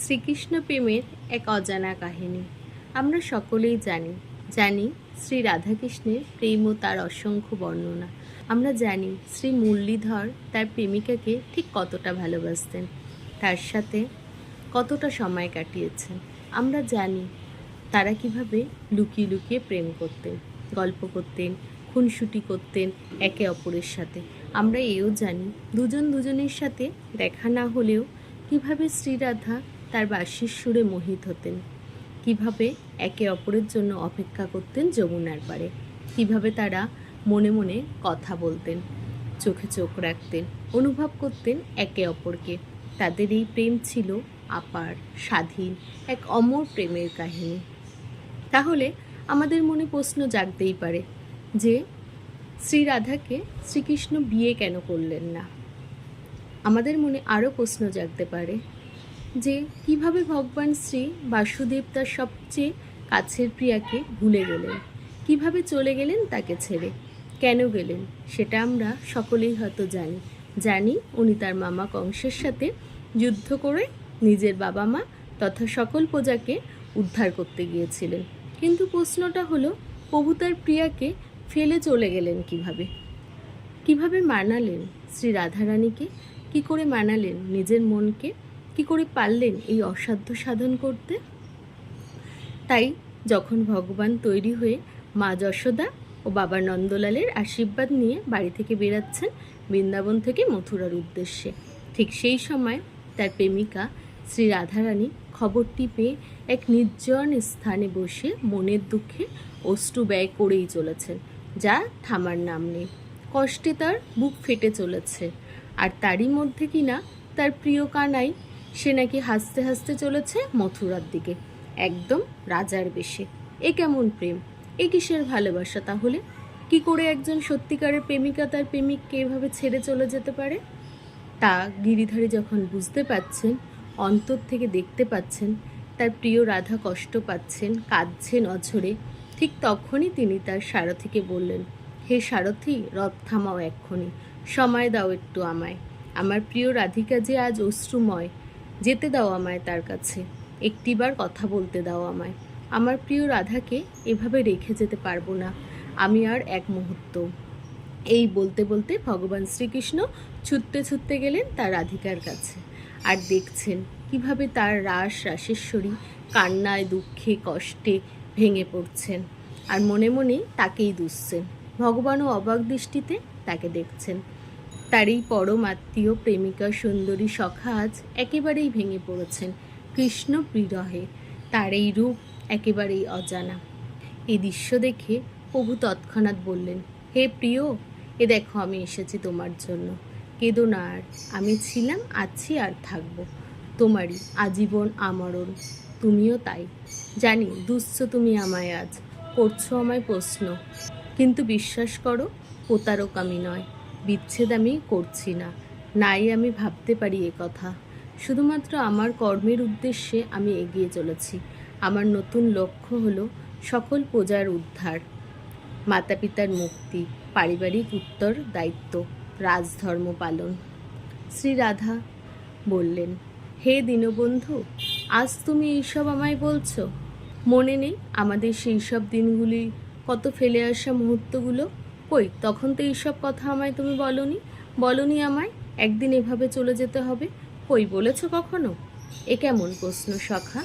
শ্রীকৃষ্ণ প্রেমের এক অজানা কাহিনী। আমরা সকলেই জানি শ্রী রাধাকৃষ্ণের প্রেম ও তার অসংখ্য বর্ণনা। আমরা জানি শ্রী মুরলীধর তার প্রেমিকাকে ঠিক কতটা ভালোবাসতেন, তার সাথে কতটা সময় কাটিয়েছেন। আমরা জানি তারা কিভাবে লুকিয়ে লুকিয়ে প্রেম করতেন, গল্প করতেন, খুনসুটি করতেন একে অপরের সাথে। আমরা এও জানি দুজন দুজনের সাথে দেখা না হলেও কিভাবে শ্রীরাধা তার বাঁশির সুরে মোহিত হতেন, কিভাবে একে অপরের জন্য অপেক্ষা করতেন যমুনার পাড়ে, কিভাবে তারা মনে মনে কথা বলতেন, চোখে চোখ রাখতেন, অনুভব করতেন একে অপরকে। তাদের এই প্রেম ছিল আপার, স্বাধীন, এক অমর প্রেমের কাহিনী। তাহলে আমাদের মনে প্রশ্ন জাগতেই পারে যে শ্রীরাধাকে শ্রীকৃষ্ণ বিয়ে কেন করলেন না। আমাদের মনে আরও প্রশ্ন জাগতে পারে যে কিভাবে ভগবান শ্রী বাসুদেব তার সবচেয়ে কাছের প্রিয়াকে ভুলে গেলেন, কিভাবে চলে গেলেন তাকে ছেড়ে, কেন গেলেন সেটা আমরা সকলেই হয়তো জানি উনি তার মামা কংসের সাথে যুদ্ধ করে নিজের বাবা মা তথা সকল প্রজাকে উদ্ধার করতে গিয়েছিলেন। কিন্তু প্রশ্নটা হলো, প্রভু তার প্রিয়াকে ফেলে চলে গেলেন কিভাবে মানালেন শ্রী রাধারানীকে, কি করে মানালেন নিজের মনকে, কি করে পারলেন এই অসাধ্য সাধন করতে। তাই যখন ভগবান তৈরি হয়ে মা যশোদা ও বাবা নন্দলালের আশীর্বাদ নিয়ে বাড়ি থেকে বেরাচ্ছেন বৃন্দাবন থেকে মথুরার উদ্দেশ্যে, ঠিক সেই সময় তার প্রেমিকা শ্রী রাধারানী খবরটি পেয়ে এক নির্জন স্থানে বসে মনের দুঃখে অশ্রু ব্যয় করেই চলেছেন, যা থামার নাম নেই। কষ্টে তার বুক ফেটে চলেছে। আর তারই মধ্যে কিনা তার প্রিয় কানাই, সে নাকি হাসতে হাসতে চলেছে মথুরার দিকে, একদম রাজার বেশে। এ কেমন প্রেম, এ কিসের ভালোবাসা তাহলে? কি করে একজন সত্যিকারের প্রেমিকা তার প্রেমিককে এভাবে ছেড়ে চলে যেতে পারে? তা গিরিধারী যখন বুঝতে পাচ্ছেন, অন্তর থেকে দেখতে পাচ্ছেন তার প্রিয় রাধা কষ্ট পাচ্ছেন, কাঁদছেন অঝরে, ঠিক তখনই তিনি তার সারথিকে বললেন, হে সারথি, রথ থামাও এক্ষুনি, সময় দাও একটু আমায়। আমার প্রিয় রাধিকা যে আজ অশ্রুময়, যেতে দাও আমায় তার কাছে, একটিবার কথা বলতে দাও আমায়। আমার প্রিয় রাধাকে এভাবে রেখে যেতে পারবো না আমি আর এক মুহূর্ত। এই বলতে বলতে ভগবান শ্রীকৃষ্ণ ছুটতে গেলেন তার রাধিকার কাছে, আর দেখছেন কিভাবে তার রাসেশ্বরী কান্নায়, দুঃখে, কষ্টে ভেঙে পড়ছেন, আর মনে মনে তাকেই দুষছেন। ভগবানও অবাক দৃষ্টিতে তাকে দেখছেন। তার এই পরম আত্মীয় প্রেমিকা সুন্দরী সখা আজ একেবারেই ভেঙে পড়েছেন কৃষ্ণ বিরহে, তার এই রূপ একেবারেই অজানা। এই দৃশ্য দেখে প্রভু তৎক্ষণাৎ বললেন, হে প্রিয়, এ দেখো আমি এসেছি তোমার জন্য, কেঁদো না আর, আমি ছিলাম, আছি আর থাকবো, তোমারই আজীবন আমরণ, তুমিও তাই। জানি দুঃস্থ তুমি আমায় আজ, করছো আমায় প্রশ্ন, কিন্তু বিশ্বাস করো প্রতারক আমি নয়, বিচ্ছেদ আমি করছি না, নাই আমি ভাবতে পারি এ কথা। শুধুমাত্র আমার কর্মের উদ্দেশ্যে আমি এগিয়ে চলেছি। আমার নতুন লক্ষ্য হলো সকল প্রজার উদ্ধার, মাতা পিতার মুক্তি, পারিবারিক উত্তর দায়িত্ব, রাজধর্ম পালন। শ্রী রাধা বললেন, হে দীনবন্ধু, আজ তুমি এইসব আমায় বলছো? মনে নেই আমাদের সেই সব দিনগুলি, কত ফেলে আসা মুহূর্তগুলো? কই, তখন তো এইসব কথা আমায় তুমি বলনি আমায় একদিন এভাবে চলে যেতে হবে। কই, বলেছ কখনো? এ কেমন প্রশ্ন সখা?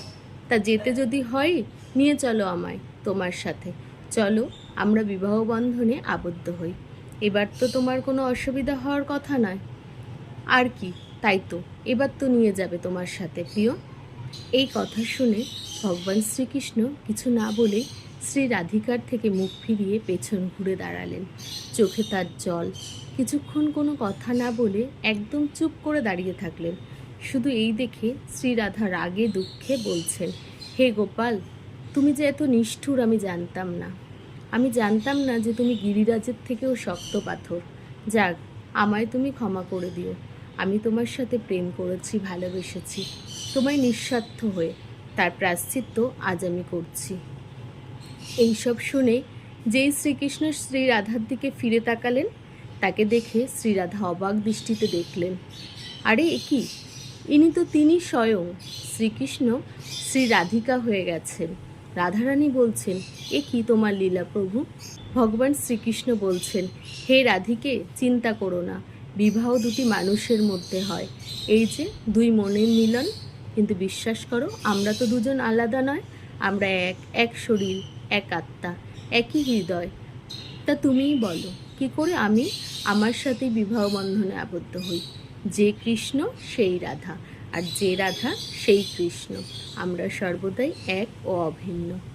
তা যেতে যদি হয়, নিয়ে চলো আমায় তোমার সাথে, চলো আমরা বিবাহ বন্ধনে আবদ্ধ হই। এবার তো তোমার কোনো অসুবিধা হওয়ার কথা নয়। আর কি, তাই তো, এবার তো নিয়ে যাবে তোমার সাথে প্রিয়। এই কথা শুনে ভগবান শ্রীকৃষ্ণ কিছু না বলে শ্রী রাধিকার থেকে মুখ ফিরিয়ে পেছন ঘুরে দাঁড়ালেন। চোখে তার জল। কিছুক্ষণ কোনো কথা না বলে একদম চুপ করে দাঁড়িয়ে থাকলেন। শুধু এই দেখে শ্রী রাধা রাগে দুঃখে বলছেন, হে গোপাল, তুমি যে এত নিষ্ঠুর আমি জানতাম না যে তুমি গিরিরাজের থেকেও শক্ত পাথর। যাক, আমায় তুমি ক্ষমা করে দিও। আমি তোমার সাথে প্রেম করেছি, ভালোবেসেছি, তোমায় নিঃস্বার্থ হয়ে, তার প্রায়শ্চিত্ত আজ আমি করছি। এইসব শুনে যেই শ্রীকৃষ্ণ শ্রী রাধার দিকে ফিরে তাকালেন, তাকে দেখে শ্রীরাধা অবাক দৃষ্টিতে দেখলেন। আরে এ কি, ইনি তো তিনি স্বয়ং শ্রীকৃষ্ণ শ্রী রাধিকা হয়ে গেছেন। রাধারানী বলছেন, এ কি তোমার লীলা প্রভু? ভগবান শ্রীকৃষ্ণ বলছেন, হে রাধিকে, চিন্তা করো না, বিবাহ দুটি মানুষের মধ্যে হয়, এই যে দুই মনের মিলন। কিন্তু বিশ্বাস করো, আমরা তো দুজন আলাদা নয়, আমরা এক শরীর, এক আত্মা, একই হৃদয়। তা তুমিই বলো, কি করে আমি আমার সাথে বিবাহ বন্ধনে আবদ্ধ হই? যে কৃষ্ণ সেই রাধা, আর যে রাধা সেই কৃষ্ণ, আমরা সর্বদাই এক ও অভিন্ন।